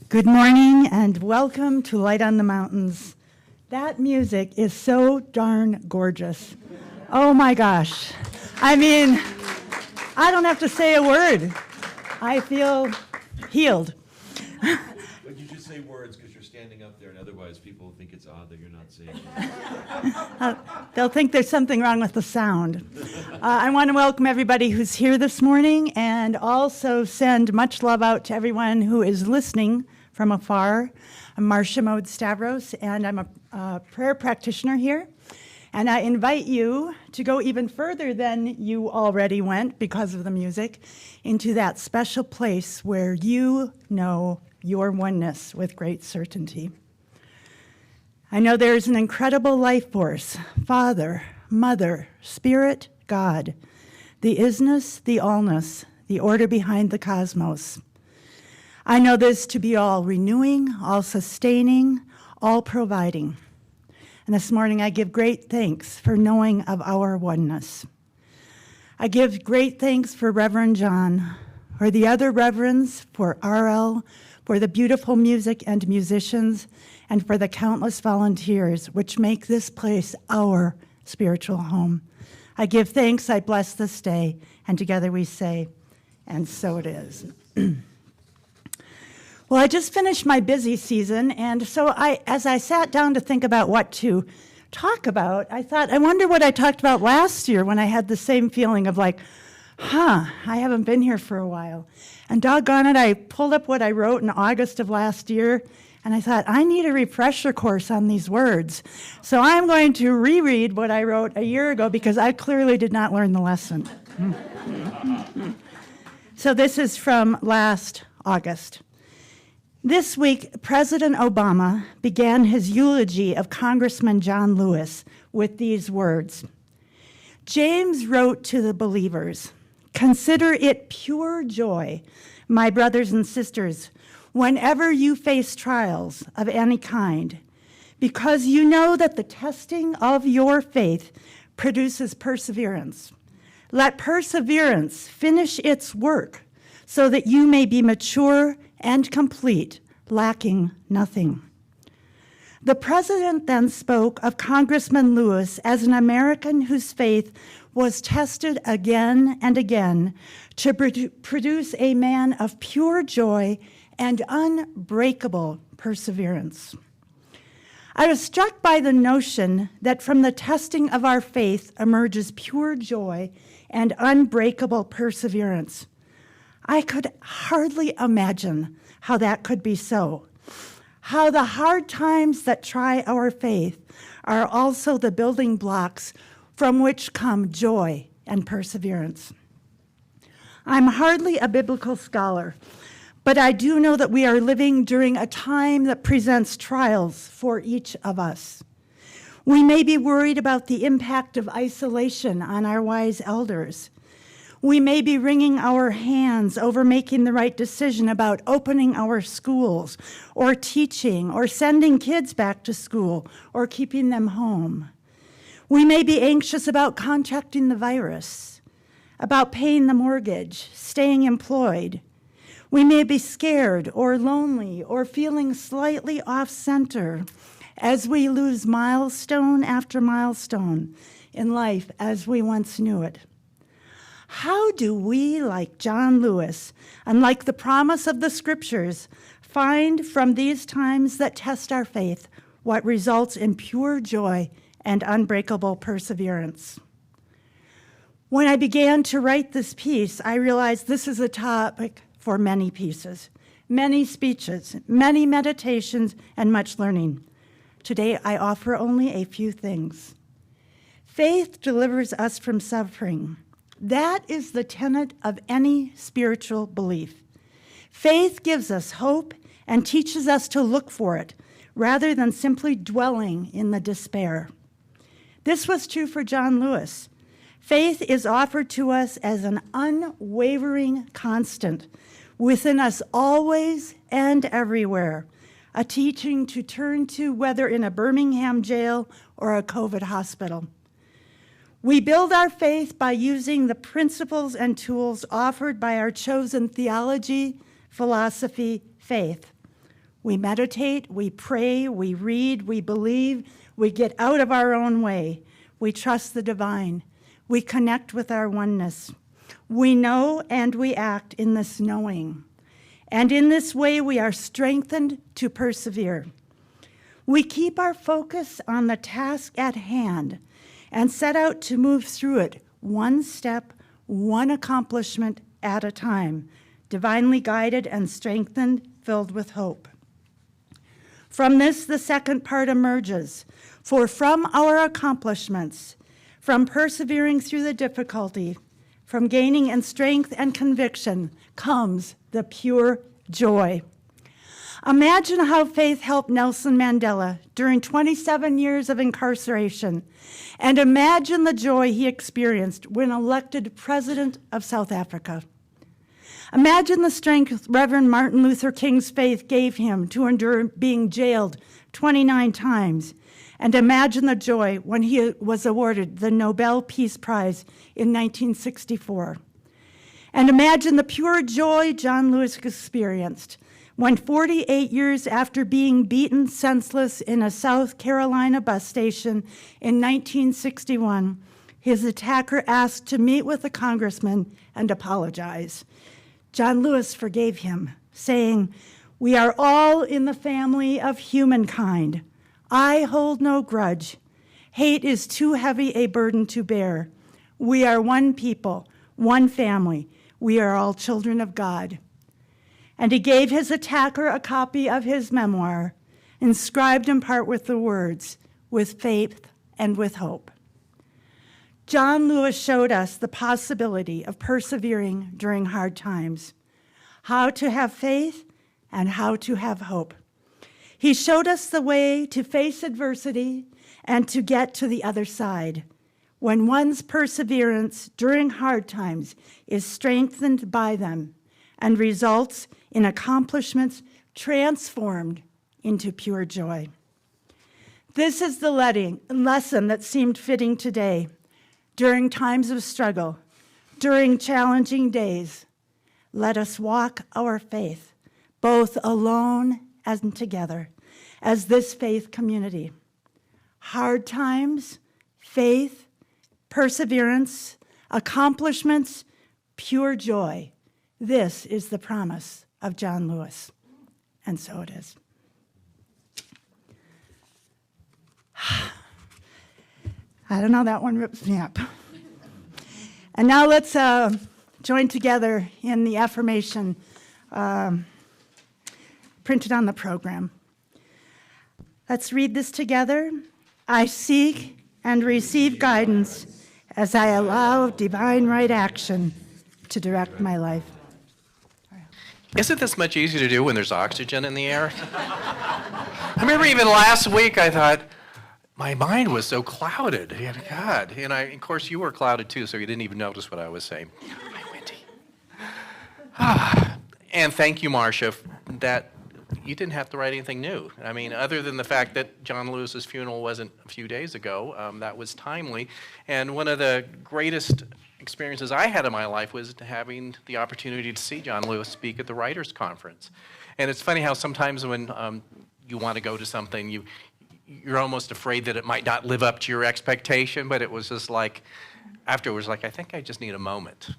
Good morning and welcome to Light on the Mountains. That music is so darn gorgeous. Oh my gosh. I mean, I don't have to say a word. I feel healed. But you just say words because you're standing up there, and otherwise people think it's odd that you're not saying it. They'll think there's something wrong with the sound. I want to welcome everybody who's here this morning and also send much love out to everyone who is listening from afar. I'm Marcia Mode-Stavros, and I'm a prayer practitioner here. And I invite you to go even further than you already went because of the music, into that special place where you know your oneness with great certainty. I know there's an incredible life force, Father, Mother, Spirit, God, the isness, the allness, the order behind the cosmos. I know this to be all renewing, all sustaining, all providing. And this morning I give great thanks for knowing of our oneness. I give great thanks for Reverend John, or the other reverends, for RL, for the beautiful music and musicians, and for the countless volunteers which make this place our spiritual home. I give thanks, I bless this day, and together we say, and so it is. Well, I just finished my busy season, and so as I sat down to think about what to talk about, I thought, I wonder what I talked about last year when I had the same feeling of like, I haven't been here for a while. And doggone it, I pulled up what I wrote in August of last year, and I thought, I need a refresher course on these words. So I'm going to reread what I wrote a year ago because I clearly did not learn the lesson. So this is from last August. This week, President Obama began his eulogy of Congressman John Lewis with these words. James wrote to the believers, "Consider it pure joy, my brothers and sisters, whenever you face trials of any kind, because you know that the testing of your faith produces perseverance. Let perseverance finish its work so that you may be mature and complete, lacking nothing." The president then spoke of Congressman Lewis as an American whose faith was tested again and again to produce a man of pure joy and unbreakable perseverance. I was struck by the notion that from the testing of our faith emerges pure joy and unbreakable perseverance. I could hardly imagine how that could be so. How the hard times that try our faith are also the building blocks from which come joy and perseverance. I'm hardly a biblical scholar, but I do know that we are living during a time that presents trials for each of us. We may be worried about the impact of isolation on our wise elders. We may be wringing our hands over making the right decision about opening our schools, or teaching, or sending kids back to school, or keeping them home. We may be anxious about contracting the virus, about paying the mortgage, staying employed. We may be scared or lonely or feeling slightly off-center as we lose milestone after milestone in life as we once knew it. How do we, like John Lewis, and like the promise of the scriptures, find from these times that test our faith what results in pure joy and unbreakable perseverance? When I began to write this piece, I realized this is a topic for many pieces, many speeches, many meditations, and much learning. Today, I offer only a few things. Faith delivers us from suffering. That is the tenet of any spiritual belief. Faith gives us hope and teaches us to look for it, rather than simply dwelling in the despair. This was true for John Lewis. Faith is offered to us as an unwavering constant within us always and everywhere, a teaching to turn to whether in a Birmingham jail or a COVID hospital. We build our faith by using the principles and tools offered by our chosen theology, philosophy, faith. We meditate, we pray, we read, we believe, we get out of our own way. We trust the divine. We connect with our oneness. We know and we act in this knowing. And in this way, we are strengthened to persevere. We keep our focus on the task at hand and set out to move through it one step, one accomplishment at a time, divinely guided and strengthened, filled with hope. From this, the second part emerges. For from our accomplishments, from persevering through the difficulty, from gaining in strength and conviction, comes the pure joy. Imagine how faith helped Nelson Mandela during 27 years of incarceration, and imagine the joy he experienced when elected president of South Africa. Imagine the strength Reverend Martin Luther King's faith gave him to endure being jailed 29 times, and imagine the joy when he was awarded the Nobel Peace Prize in 1964. And imagine the pure joy John Lewis experienced when 48 years after being beaten senseless in a South Carolina bus station in 1961, his attacker asked to meet with the congressman and apologize. John Lewis forgave him, saying, "We are all in the family of humankind. I hold no grudge. Hate is too heavy a burden to bear. We are one people, one family. We are all children of God." And he gave his attacker a copy of his memoir, inscribed in part with the words, "With faith and with hope." John Lewis showed us the possibility of persevering during hard times, how to have faith and how to have hope. He showed us the way to face adversity and to get to the other side, when one's perseverance during hard times is strengthened by them and results in accomplishments transformed into pure joy. This is the lesson that seemed fitting today. During times of struggle, during challenging days, let us walk our faith, both alone and together, as this faith community. Hard times, faith, perseverance, accomplishments, pure joy. This is the promise of John Lewis, and so it is. I don't know, that one rips me up. And now let's join together in the affirmation printed on the program. Let's read this together. I seek and receive guidance as I allow divine right action to direct my life. Isn't this much easier to do when there's oxygen in the air? I remember even last week I thought, my mind was so clouded. God, and of course you were clouded too, so you didn't even notice what I was saying. Hi, Wendy. And thank you, Marcia, that you didn't have to write anything new. I mean, other than the fact that John Lewis's funeral wasn't a few days ago, that was timely. And one of the greatest experiences I had in my life was having the opportunity to see John Lewis speak at the Writers' Conference. And it's funny how sometimes when you want to go to something, you're almost afraid that it might not live up to your expectation, but it was just like, afterwards, like, I think I just need a moment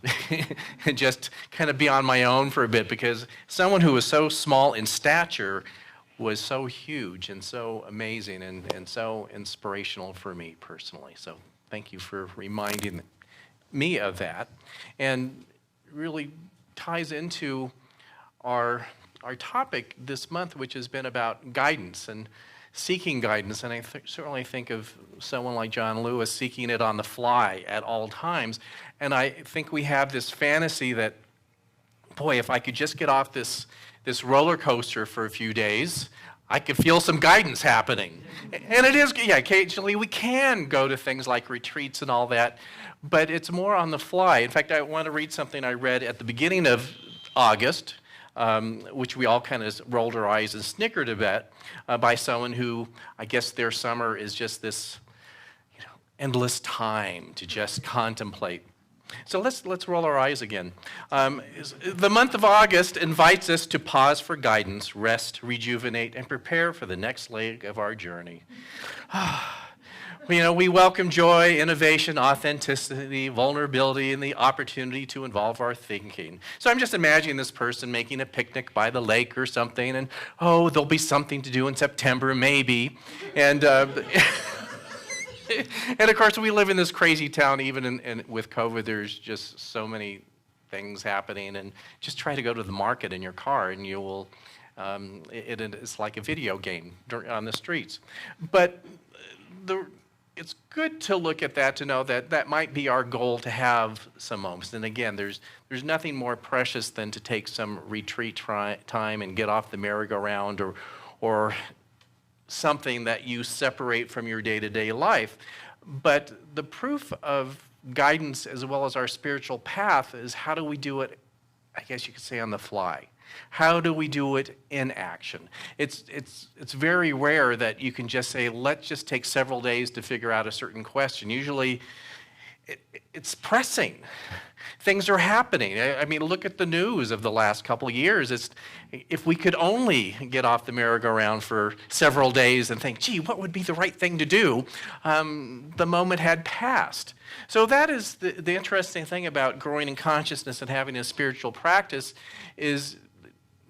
and just kind of be on my own for a bit, because someone who was so small in stature was so huge and so amazing and so inspirational for me personally. So thank you for reminding me of that, and really ties into our topic this month, which has been about guidance and seeking guidance. And I certainly think of someone like John Lewis seeking it on the fly at all times. And I think we have this fantasy that, boy, if I could just get off this roller coaster for a few days, I could feel some guidance happening. And it is, yeah, occasionally we can go to things like retreats and all that, but it's more on the fly. In fact, I want to read something I read at the beginning of August, which we all kind of rolled our eyes and snickered a bit, by someone who, I guess their summer is just this, endless time to just contemplate. So let's roll our eyes again. The month of August invites us to pause for guidance, rest, rejuvenate, and prepare for the next leg of our journey. We welcome joy, innovation, authenticity, vulnerability, and the opportunity to involve our thinking. So I'm just imagining this person making a picnic by the lake or something, and there'll be something to do in September, maybe. And and of course, we live in this crazy town, even with COVID, there's just so many things happening. And just try to go to the market in your car, and you will, it's like a video game on the streets. But it's good to look at that, to know that that might be our goal, to have some moments. And again, there's nothing more precious than to take some retreat time and get off the merry-go-round or something that you separate from your day-to-day life. But the proof of guidance as well as our spiritual path is, how do we do it, I guess you could say, on the fly? How do we do it in action? It's very rare that you can just say, let's just take several days to figure out a certain question. Usually it's pressing. Things are happening. I mean, look at the news of the last couple of years. If we could only get off the merry-go-round for several days and think, gee, what would be the right thing to do? The moment had passed. So that is the interesting thing about growing in consciousness and having a spiritual practice, is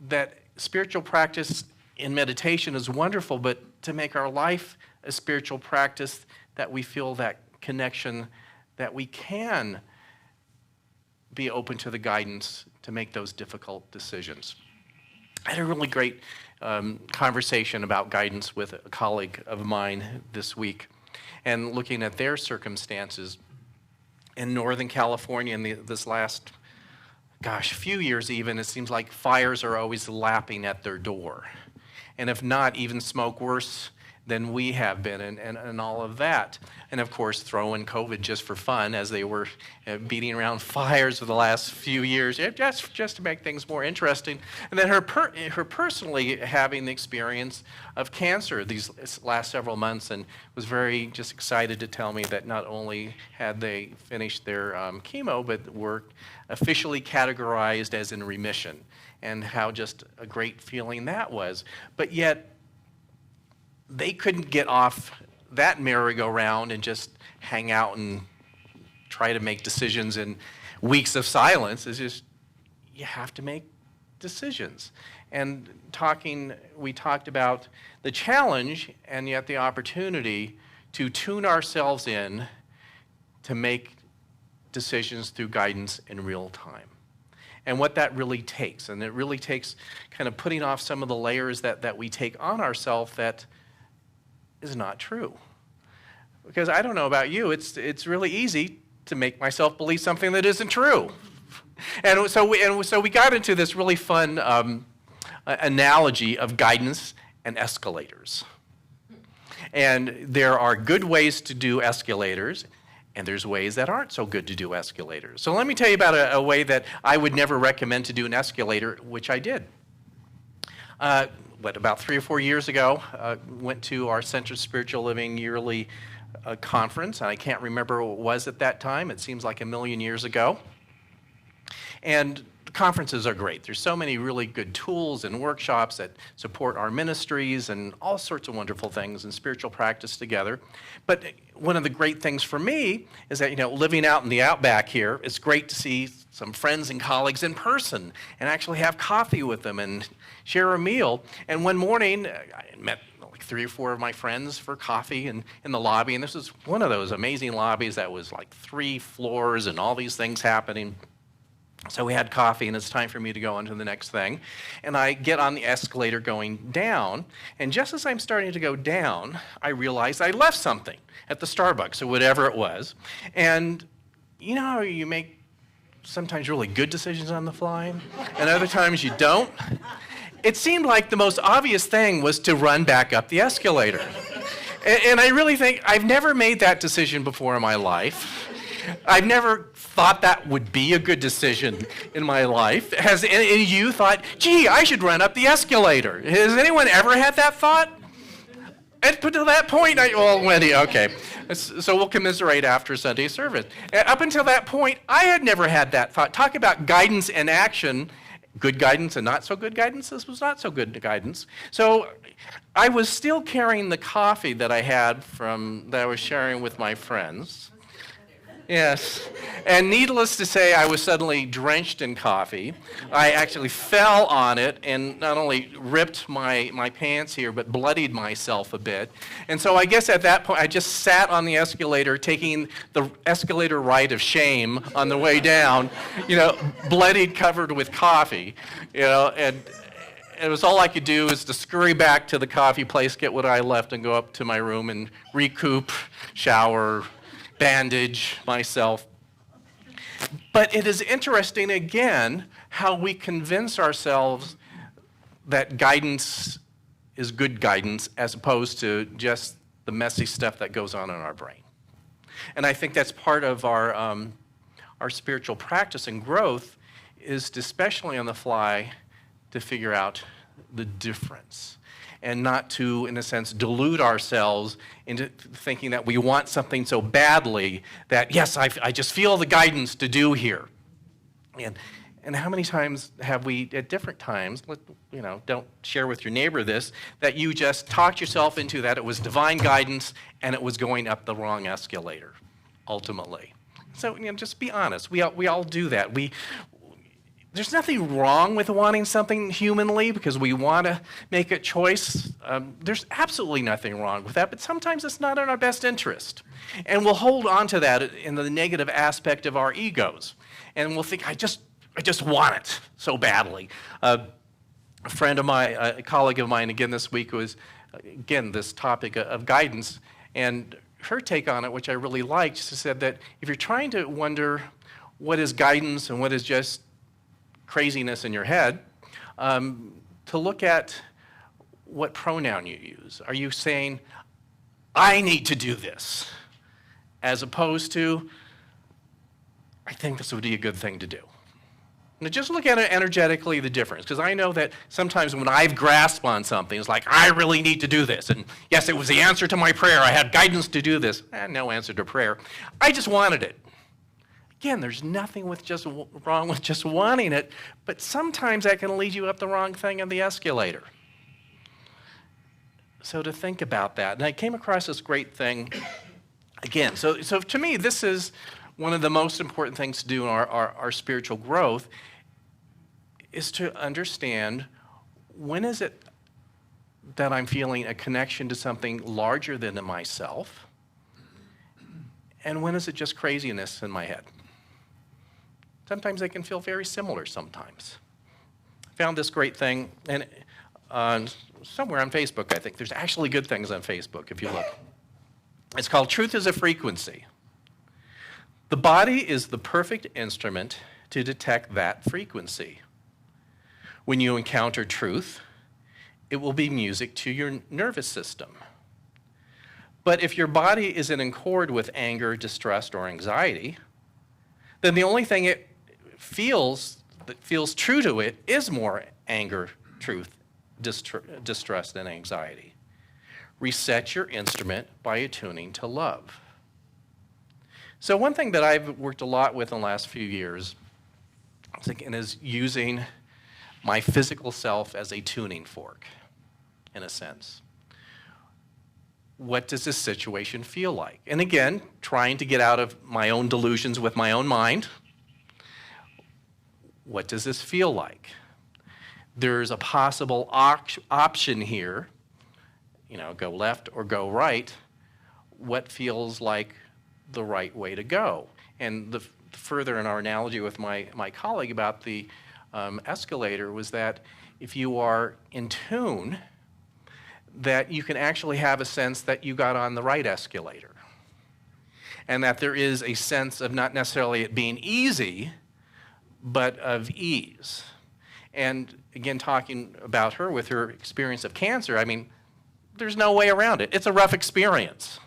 that spiritual practice in meditation is wonderful, but to make our life a spiritual practice, that we feel that connection, that we can be open to the guidance to make those difficult decisions. I had a really great conversation about guidance with a colleague of mine this week, and looking at their circumstances in Northern California in this last, few years even. It seems like fires are always lapping at their door. And if not, even smoke worse than we have been, and all of that. And of course, throw in COVID just for fun, as they were beating around fires for the last few years, just to make things more interesting. And then her personally having the experience of cancer these last several months, and was very just excited to tell me that not only had they finished their chemo, but were officially categorized as in remission, and how just a great feeling that was. But yet, they couldn't get off that merry-go-round and just hang out and try to make decisions in weeks of silence. It's just, you have to make decisions. And we talked about the challenge and yet the opportunity to tune ourselves in to make decisions through guidance in real time. And what that really takes. And it really takes kind of putting off some of the layers that we take on ourselves that is not true. Because I don't know about you, it's really easy to make myself believe something that isn't true. And so we got into this really fun analogy of guidance and escalators. And there are good ways to do escalators, and there's ways that aren't so good to do escalators. So let me tell you about a way that I would never recommend to do an escalator, which I did. About 3 or 4 years ago, went to our Center of Spiritual Living yearly conference, and I can't remember what it was at that time. It seems like a million years ago. And conferences are great. There's so many really good tools and workshops that support our ministries and all sorts of wonderful things and spiritual practice together. But one of the great things for me is that, living out in the outback here, it's great to see some friends and colleagues in person and actually have coffee with them and share a meal. And one morning, I met like 3 or 4 of my friends for coffee in the lobby. And this was one of those amazing lobbies that was like 3 floors and all these things happening. So we had coffee, and it's time for me to go on to the next thing. And I get on the escalator going down, and just as I'm starting to go down, I realize I left something at the Starbucks or whatever it was. And you know how you make sometimes really good decisions on the fly, and other times you don't? It seemed like the most obvious thing was to run back up the escalator. And I really think I've never made that decision before in my life. I've never thought that would be a good decision in my life. Has any of you thought, gee, I should run up the escalator? Has anyone ever had that thought? Up until that point, Wendy, okay. So we'll commiserate after Sunday service. Up until that point, I had never had that thought. Talk about guidance and action, good guidance and not so good guidance. This was not so good guidance. So I was still carrying the coffee that I had that I was sharing with my friends. Yes. And needless to say, I was suddenly drenched in coffee. I actually fell on it and not only ripped my pants here, but bloodied myself a bit. And so I guess at that point, I just sat on the escalator, taking the escalator ride of shame on the way down, bloodied, covered with coffee, and it was all I could do is to scurry back to the coffee place, get what I left, and go up to my room and recoup, shower, bandage myself. But it is interesting, again, how we convince ourselves that guidance is good guidance as opposed to just the messy stuff that goes on in our brain. And I think that's part of our spiritual practice and growth is to, especially on the fly, to figure out the difference. And not to, in a sense, delude ourselves into thinking that we want something so badly that, yes, I just feel the guidance to do here. And how many times have we, at different times, don't share with your neighbor this, that you just talked yourself into that it was divine guidance and it was going up the wrong escalator, ultimately. So, just be honest. We all do that. There's nothing wrong with wanting something humanly because we want to make a choice. There's absolutely nothing wrong with that, but sometimes it's not in our best interest. And we'll hold on to that in the negative aspect of our egos. And we'll think, I just want it so badly. A friend of mine, a colleague of mine, again this week, was, again, this topic of guidance. And her take on it, which I really liked, she said that if you're trying to wonder what is guidance and what is just craziness in your head, to look at what pronoun you use. Are you saying, I need to do this, as opposed to, I think this would be a good thing to do? Now just look at it energetically, the difference, because I know that sometimes when I've grasped on something, it's like, I really need to do this. And yes, it was the answer to my prayer. I had guidance to do this. No answer to prayer. I just wanted it. Again, there's nothing wrong with just wanting it, but sometimes that can lead you up the wrong thing on the escalator. So to think about that, and I came across this great thing, again, so to me, this is one of the most important things to do in our spiritual growth, is to understand when is it that I'm feeling a connection to something larger than myself, and when is it just craziness in my head? Sometimes they can feel very similar sometimes. I found this great thing, and somewhere on Facebook, I think. There's actually good things on Facebook, if you look. It's called Truth is a Frequency. The body is the perfect instrument to detect that frequency. When you encounter truth, it will be music to your nervous system. But if your body is in accord with anger, distrust, or anxiety, then the only thing it feels that feels true to it is more anger, truth, distrust, and anxiety. Reset your instrument by attuning to love. So one thing that I've worked a lot with in the last few years is using my physical self as a tuning fork, in a sense. What does this situation feel like? And again, trying to get out of my own delusions with my own mind. What does this feel like? There's a possible option here, go left or go right. What feels like the right way to go? And the further in our analogy with my colleague about the escalator was that if you are in tune, that you can actually have a sense that you got on the right escalator. And that there is a sense of not necessarily it being easy, but of ease. And again, talking about her with her experience of cancer, there's no way around it. It's a rough experience.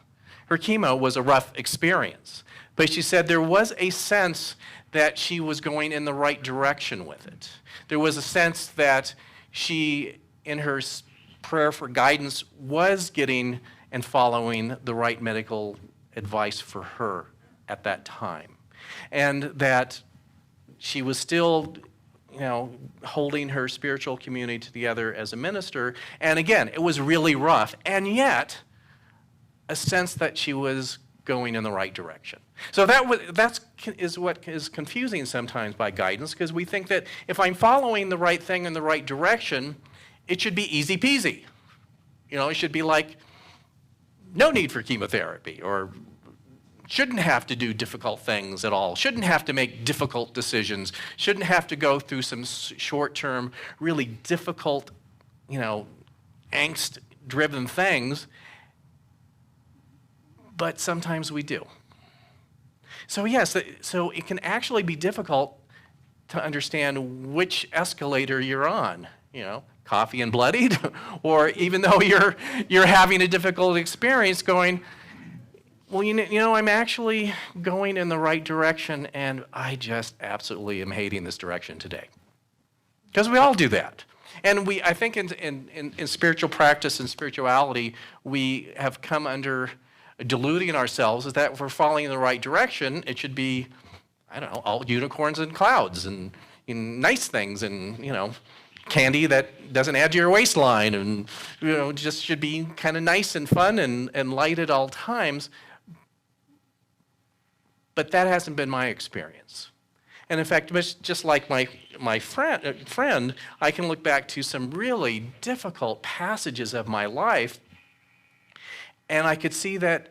Her chemo was a rough experience. But she said there was a sense that she was going in the right direction with it. There was a sense that she, in her prayer for guidance was getting and following the right medical advice for her at that time. And that she was still, holding her spiritual community together as a minister. And again, it was really rough. And yet, a sense that she was going in the right direction. So that is what is confusing sometimes by guidance, because we think that if I'm following the right thing in the right direction, it should be easy peasy. It should be like no need for chemotherapy, or shouldn't have to do difficult things at all, shouldn't have to make difficult decisions, shouldn't have to go through some short-term, really difficult, angst-driven things. But sometimes we do. So yes, so it can actually be difficult to understand which escalator you're on, coffee and bloodied, or even though you're having a difficult experience going, well, I'm actually going in the right direction, and I just absolutely am hating this direction today. Because we all do that. And I think in spiritual practice and spirituality, we have come under deluding ourselves is that if we're following in the right direction, it should be, all unicorns and clouds and nice things and, candy that doesn't add to your waistline and, just should be kind of nice and fun and light at all times. But that hasn't been my experience. And in fact, just like my friend, I can look back to some really difficult passages of my life, and I could see that,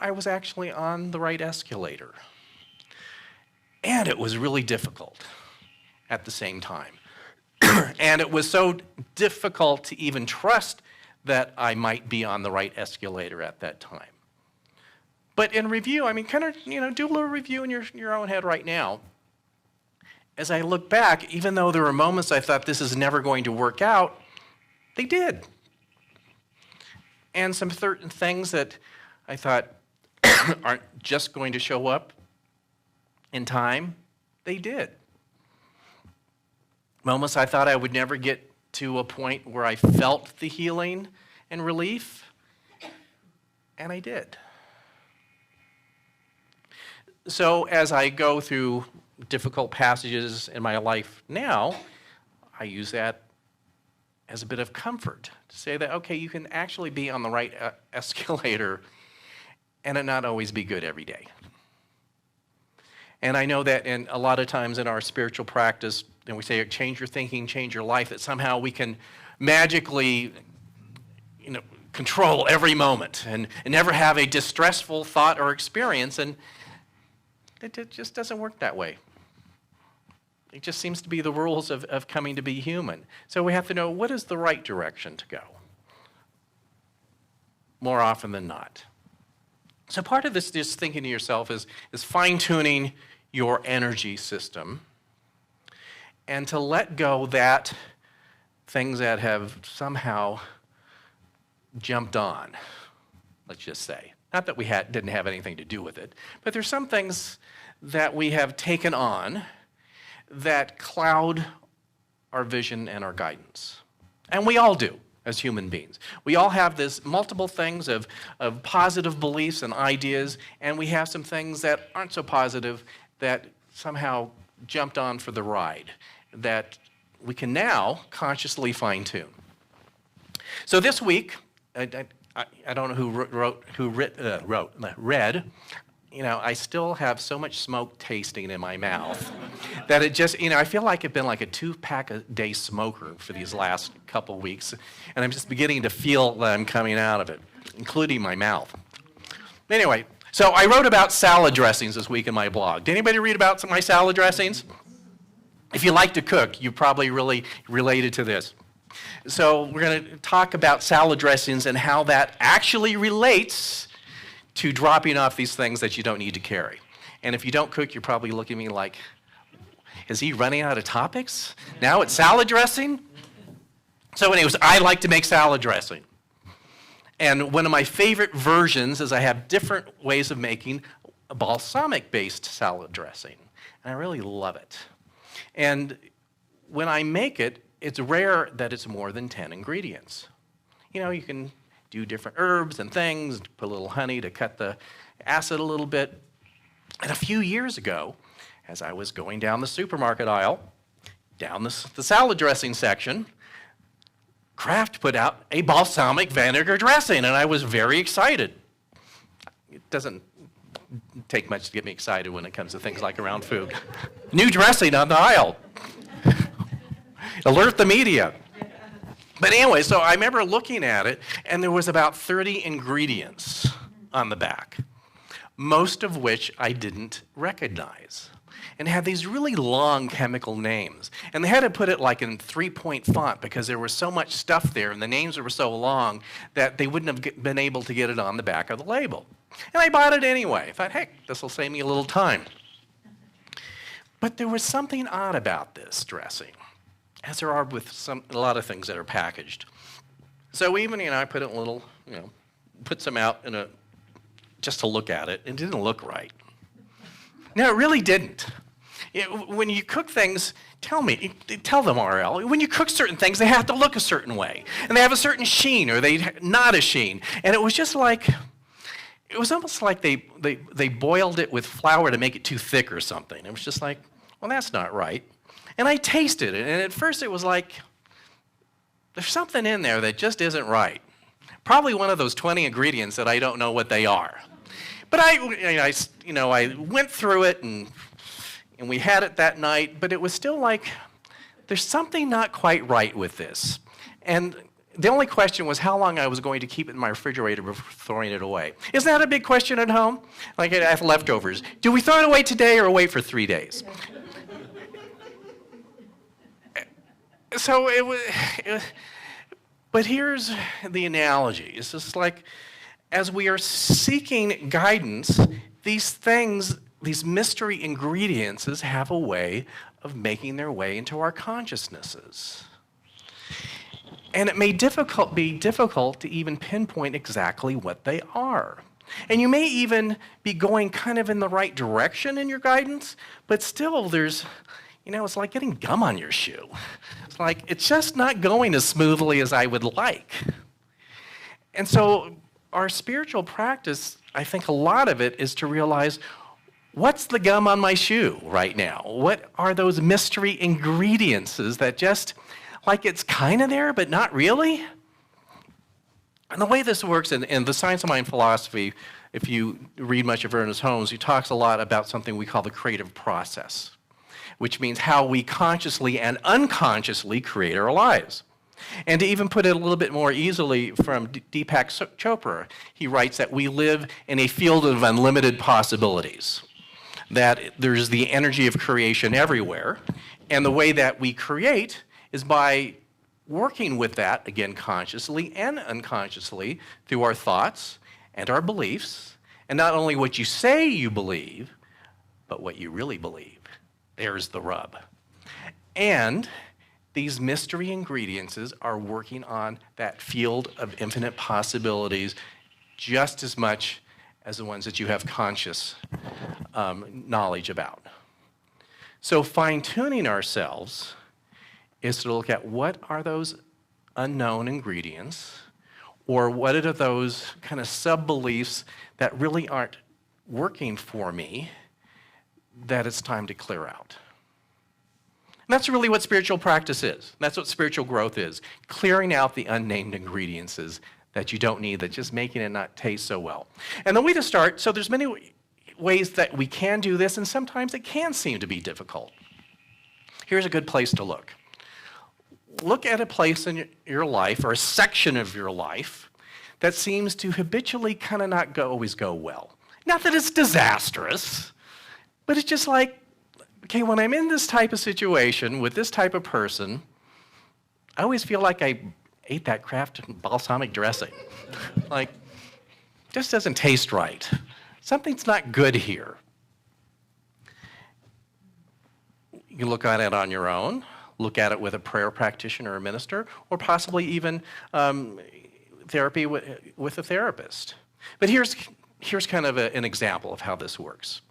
I was actually on the right escalator. And it was really difficult at the same time. And it was so difficult to even trust that I might be on the right escalator at that time. But in review, do a little review in your own head right now. As I look back, even though there were moments I thought this is never going to work out, they did. And some certain things that I thought aren't just going to show up in time, they did. Moments I thought I would never get to a point where I felt the healing and relief, and I did. So as I go through difficult passages in my life now, I use that as a bit of comfort to say that, okay, you can actually be on the right escalator and it not always be good every day. And I know that in a lot of times in our spiritual practice, and we say change your thinking, change your life, that somehow we can magically control every moment and never have a distressful thought or experience, and it just doesn't work that way. It just seems to be the rules of coming to be human. So we have to know what is the right direction to go, more often than not. So part of this just thinking to yourself is fine-tuning your energy system and to let go that things that have somehow jumped on, let's just say. Not that we didn't have anything to do with it, but there's some things that we have taken on that cloud our vision and our guidance. And we all do as human beings. We all have this multiple things of positive beliefs and ideas, and we have some things that aren't so positive that somehow jumped on for the ride that we can now consciously fine-tune. So this week, I don't know who read. I still have so much smoke tasting in my mouth that it just, I feel like I've been like a 2-pack-a-day smoker for these last couple weeks, and I'm just beginning to feel that I'm coming out of it, including my mouth. Anyway, so I wrote about salad dressings this week in my blog. Did anybody read about my salad dressings? If you like to cook, you probably really related to this. So we're going to talk about salad dressings and how that actually relates to dropping off these things that you don't need to carry. And if you don't cook, you're probably looking at me like, is he running out of topics? Now it's salad dressing? So anyways, I like to make salad dressing. And one of my favorite versions is I have different ways of making a balsamic-based salad dressing. And I really love it. And when I make it, it's rare that it's more than 10 ingredients. you can do different herbs and things, put a little honey to cut the acid a little bit. And a few years ago, as I was going down the supermarket aisle, down the salad dressing section, Kraft put out a balsamic vinegar dressing, and I was very excited. It doesn't take much to get me excited when it comes to things like around food. New dressing on the aisle. Alert the media. But anyway, so I remember looking at it, and there was about 30 ingredients on the back, most of which I didn't recognize, and had these really long chemical names. And they had to put it like in 3-point font because there was so much stuff there, and the names were so long that they wouldn't have been able to get it on the back of the label. And I bought it anyway. I thought, hey, this will save me a little time. But there was something odd about this dressing, as there are with a lot of things that are packaged. So even, I put it in a little, put some out just to look at it. It didn't look right. No, it really didn't. When you cook things, tell them, RL, when you cook certain things, they have to look a certain way. And they have a certain sheen, or they not a sheen. And it was just like, it was almost like they boiled it with flour to make it too thick or something. It was just like, well, that's not right. And I tasted it, and at first it was like, there's something in there that just isn't right. Probably one of those 20 ingredients that I don't know what they are. But I went through it, and we had it that night, but it was still like, there's something not quite right with this. And the only question was how long I was going to keep it in my refrigerator before throwing it away. Isn't that a big question at home? Like I have leftovers. Do we throw it away today or wait for 3 days? So but here's the analogy. It's just like, as we are seeking guidance, these things, these mystery ingredients have a way of making their way into our consciousnesses. And it may be difficult to even pinpoint exactly what they are. And you may even be going kind of in the right direction in your guidance, but still there's, it's like getting gum on your shoe. It's like, it's just not going as smoothly as I would like. And so our spiritual practice, I think a lot of it is to realize, what's the gum on my shoe right now? What are those mystery ingredients that just, like it's kind of there, but not really? And the way this works in the Science of Mind philosophy, if you read much of Ernest Holmes, he talks a lot about something we call the creative process, which means how we consciously and unconsciously create our lives. And to even put it a little bit more easily from Deepak Chopra, he writes that we live in a field of unlimited possibilities, that there's the energy of creation everywhere, and the way that we create is by working with that, again, consciously and unconsciously, through our thoughts and our beliefs, and not only what you say you believe, but what you really believe. There's the rub. And these mystery ingredients are working on that field of infinite possibilities just as much as the ones that you have conscious knowledge about. So fine-tuning ourselves is to look at what are those unknown ingredients, or what are those kind of sub-beliefs that really aren't working for me, that it's time to clear out. And that's really what spiritual practice is. That's what spiritual growth is. Clearing out the unnamed ingredients that you don't need, that just making it not taste so well. And the way to start, so there's many ways that we can do this, and sometimes it can seem to be difficult. Here's a good place to look. Look at a place in your life, or a section of your life, that seems to habitually kind of not always go well. Not that it's disastrous, but it's just like, okay, when I'm in this type of situation with this type of person, I always feel like I ate that Kraft balsamic dressing. Like, just doesn't taste right. Something's not good here. You look at it on your own, look at it with a prayer practitioner or minister, or possibly even therapy with a therapist. But here's kind of an example of how this works.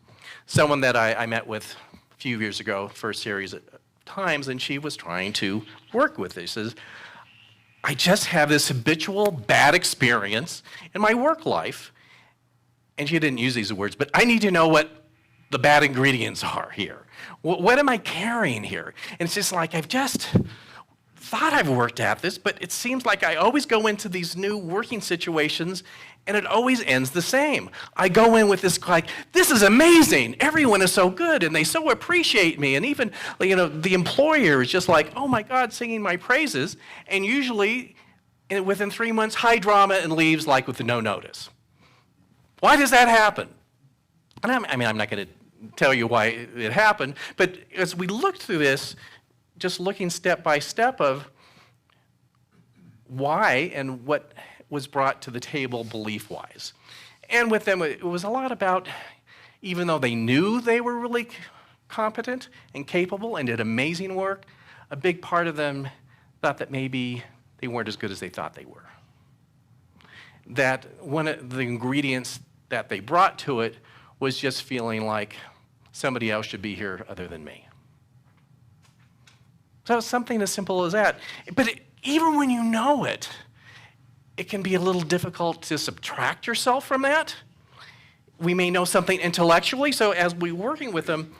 Someone that I met with a few years ago for a series of times, and she was trying to work with this. She says, I just have this habitual bad experience in my work life. And she didn't use these words, but I need to know what the bad ingredients are here. What am I carrying here? And it's just like, I've just thought I've worked at this, but it seems like I always go into these new working situations and it always ends the same. I go in with this like, this is amazing. Everyone is so good and they so appreciate me. And even, the employer is just like, oh my God, singing my praises. And usually within 3 months, high drama and leaves like with no notice. Why does that happen? And I'm not going to tell you why it happened, but as we looked through this, just looking step by step of why and what was brought to the table belief-wise. And with them, it was a lot about, even though they knew they were really competent and capable and did amazing work, a big part of them thought that maybe they weren't as good as they thought they were. That one of the ingredients that they brought to it was just feeling like somebody else should be here other than me. So it's something as simple as that. But even when you know it, it can be a little difficult to subtract yourself from that. We may know something intellectually, so as we were working with them,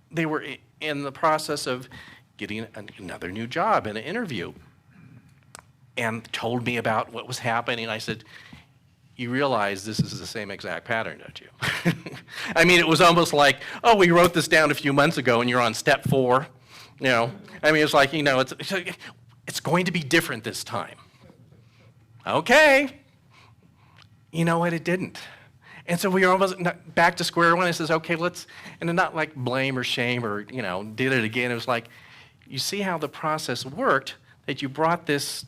they were in the process of getting another new job in an interview and told me about what was happening. I said, you realize this is the same exact pattern, don't you? It was almost like, oh, we wrote this down a few months ago and you're on step 4. It's like, it's going to be different this time. Okay. You know what, it didn't. And so we were almost back to square one. I says, okay, and not like blame or shame or, did it again. It was like, you see how the process worked, that you brought this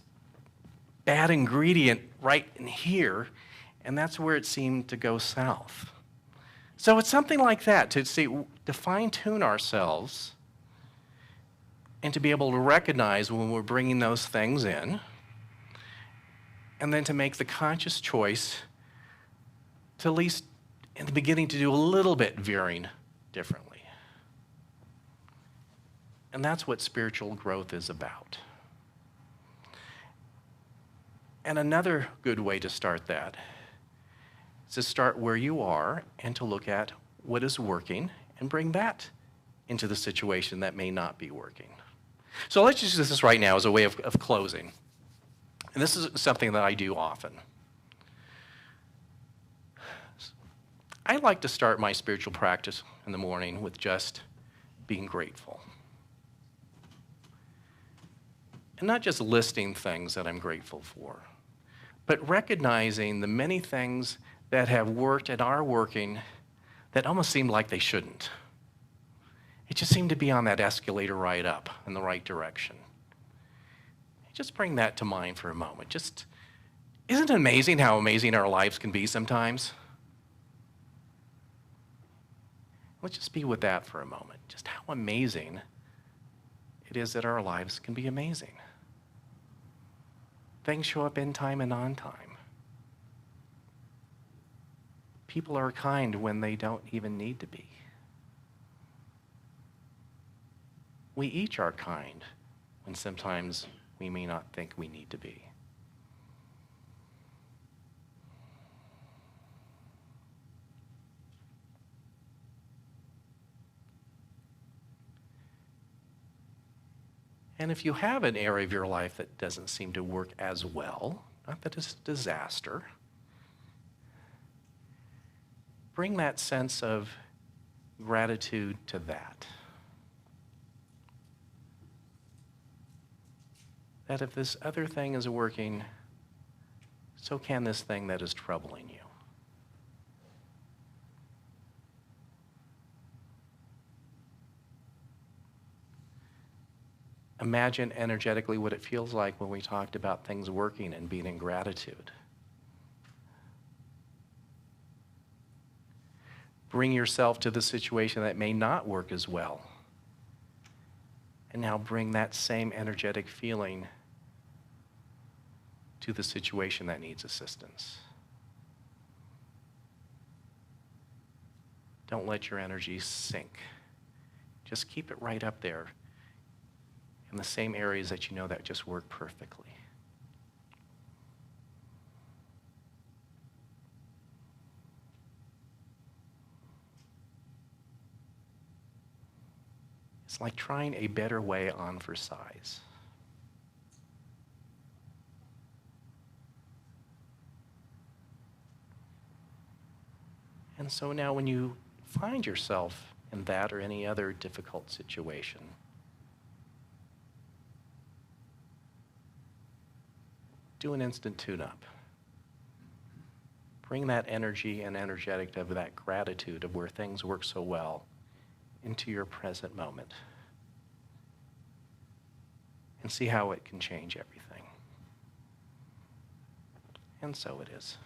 bad ingredient right in here, and that's where it seemed to go south. So it's something like that, to fine-tune ourselves and to be able to recognize when we're bringing those things in, and then to make the conscious choice to at least in the beginning to do a little bit veering differently. And that's what spiritual growth is about. And another good way to start that is to start where you are and to look at what is working and bring that into the situation that may not be working. So let's just use this right now as a way of closing. And this is something that I do often. I like to start my spiritual practice in the morning with just being grateful. And not just listing things that I'm grateful for, but recognizing the many things that have worked and are working that almost seem like they shouldn't. It just seemed to be on that escalator right up in the right direction. Just bring that to mind for a moment. Isn't it amazing how amazing our lives can be sometimes? Let's just be with that for a moment. Just how amazing it is that our lives can be amazing. Things show up in time and on time. People are kind when they don't even need to be. We each are kind when sometimes we may not think we need to be. And if you have an area of your life that doesn't seem to work as well, not that it's a disaster, bring that sense of gratitude to that. That if this other thing is working, so can this thing that is troubling you. Imagine energetically what it feels like when we talked about things working and being in gratitude. Bring yourself to the situation that may not work as well. And now bring that same energetic feeling to the situation that needs assistance. Don't let your energy sink. Just keep it right up there in the same areas that you know that just work perfectly. It's like trying a better way on for size. And so now when you find yourself in that or any other difficult situation, do an instant tune-up. Bring that energy and energetic of that gratitude of where things work so well into your present moment. And see how it can change everything. And so it is.